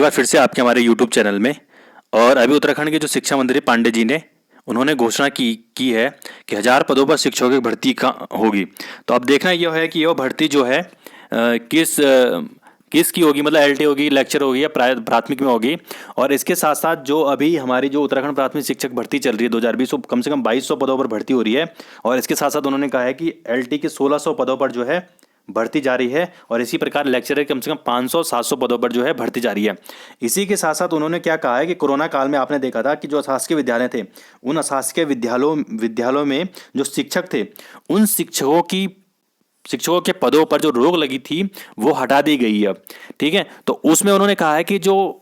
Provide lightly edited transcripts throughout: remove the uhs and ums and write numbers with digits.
बार फिर से आपके हमारे यूट्यूब चैनल में। और अभी उत्तराखंड के जो शिक्षा मंत्री पांडे जी ने उन्होंने घोषणा की है कि 1000 पदों पर शिक्षकों की भर्ती का होगी। तो अब देखना यह है कि यह भर्ती जो है किस की होगी, मतलब एलटी होगी, लेक्चर होगी या प्राथमिक में होगी। और इसके साथ साथ जो अभी हमारी जो उत्तराखंड प्राथमिक शिक्षक भर्ती चल रही है 2020, कम से कम 2200 पदों पर भर्ती हो रही है। और इसके साथ साथ उन्होंने कहा है कि एलटी के 1600 पदों पर जो है भर्ती जारी है। और इसी प्रकार लेक्चरर कम से कम 500-700 पदों पर जो है भर्ती जारी है। इसी के साथ साथ उन्होंने क्या कहा है कि कोरोना काल में आपने देखा था कि जो अशासकीय विद्यालय थे, उन अशासकीय विद्यालयों में जो शिक्षक थे, उन शिक्षकों के पदों पर जो रोक लगी थी वो हटा दी गई है अब। ठीक है, तो उसमें उन्होंने कहा है कि जो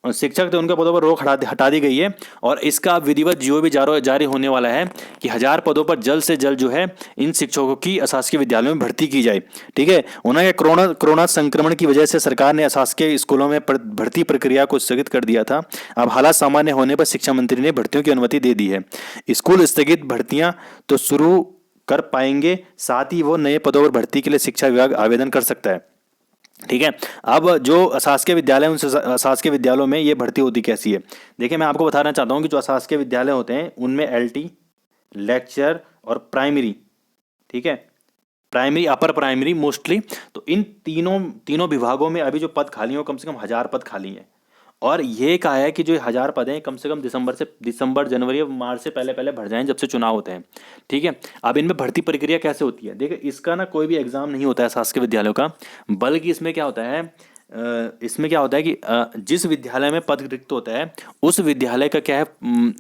शिक्षक थे उनके पदों पर रोक हटा दी गई है। और इसका विधिवत जीओ भी जारी होने वाला है कि 1000 पदों पर जल्द से जल्द जो है इन शिक्षकों की अशासकीय विद्यालयों में भर्ती की जाए। ठीक है, उन्होंने कोरोना संक्रमण की वजह से सरकार ने अशासकीय स्कूलों में भर्ती प्रक्रिया को स्थगित कर दिया था। अब हालात सामान्य होने पर शिक्षा मंत्री ने भर्तियों की अनुमति दे दी है। स्कूल स्थगित भर्तियां तो शुरू कर पाएंगे, साथ ही वो नए पदों पर भर्ती के लिए शिक्षा विभाग आवेदन कर सकता है। ठीक है, अब जो अशासकीय विद्यालय उन अशासकीय विद्यालयों में ये भर्ती होती कैसी है, देखिए मैं आपको बताना चाहता हूँ कि जो अशासकीय विद्यालय होते हैं उनमें एलटी, लेक्चर और प्राइमरी, ठीक है, प्राइमरी अपर प्राइमरी मोस्टली, तो इन तीनों तीनों विभागों में अभी जो पद खाली हो कम से कम 1000 पद खाली हैं। और ये कहा है कि जो 1000 पद हैं कम से कम दिसंबर जनवरी और मार्च से पहले पहले भर जाएं, जब से चुनाव होते हैं। ठीक है, अब इनमें भर्ती प्रक्रिया कैसे होती है, देखिए इसका ना कोई भी एग्जाम नहीं होता है शासकीय विद्यालयों का, बल्कि इसमें क्या होता है, कि जिस विद्यालय में पद रिक्त होता है उस विद्यालय का क्या है,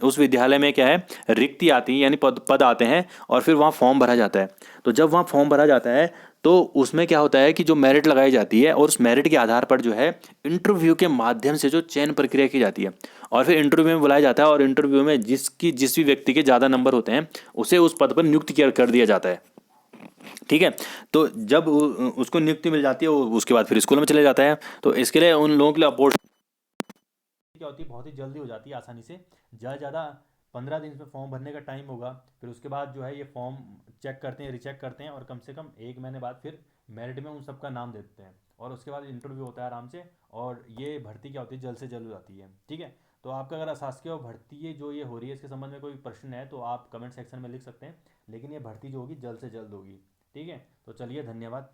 उस विद्यालय में क्या है, रिक्ति आती है, यानी पद आते हैं और फिर वहाँ फॉर्म भरा जाता है। तो जब वहाँ फॉर्म भरा जाता है तो उसमें क्या होता है कि जो मेरिट लगाई जाती है और उस मेरिट के आधार पर जो है इंटरव्यू के माध्यम से जो चयन प्रक्रिया की जाती है। और फिर इंटरव्यू में बुलाया जाता है और इंटरव्यू में जिस भी व्यक्ति के ज़्यादा नंबर होते हैं उसे उस पद पर नियुक्त कर दिया जाता है। ठीक है, तो जब उसको नियुक्ति मिल जाती है उसके बाद फिर स्कूल में चले जाता है। तो इसके लिए उन लोगों के लिए अपॉर्चुनिटी क्या होती है, बहुत ही जल्दी हो जाती है, आसानी से। ज़्यादा ज़्यादा 15 दिन इसमें फॉर्म भरने का टाइम होगा। फिर उसके बाद जो है ये फॉर्म चेक करते हैं, रिचेक करते हैं और कम से कम 1 महीने बाद फिर मेरिट में उन सबका नाम दे देते हैं। और उसके बाद इंटरव्यू होता है आराम से। और ये भर्ती क्या होती है, जल्द से जल्द हो जाती है। ठीक है, तो आपका अगर अशासकीय भर्ती ये जो ये हो रही है इसके संबंध में कोई प्रश्न है तो आप कमेंट सेक्शन में लिख सकते हैं। लेकिन ये भर्ती जो होगी जल्द से जल्द होगी। ठीक है, तो चलिए, धन्यवाद।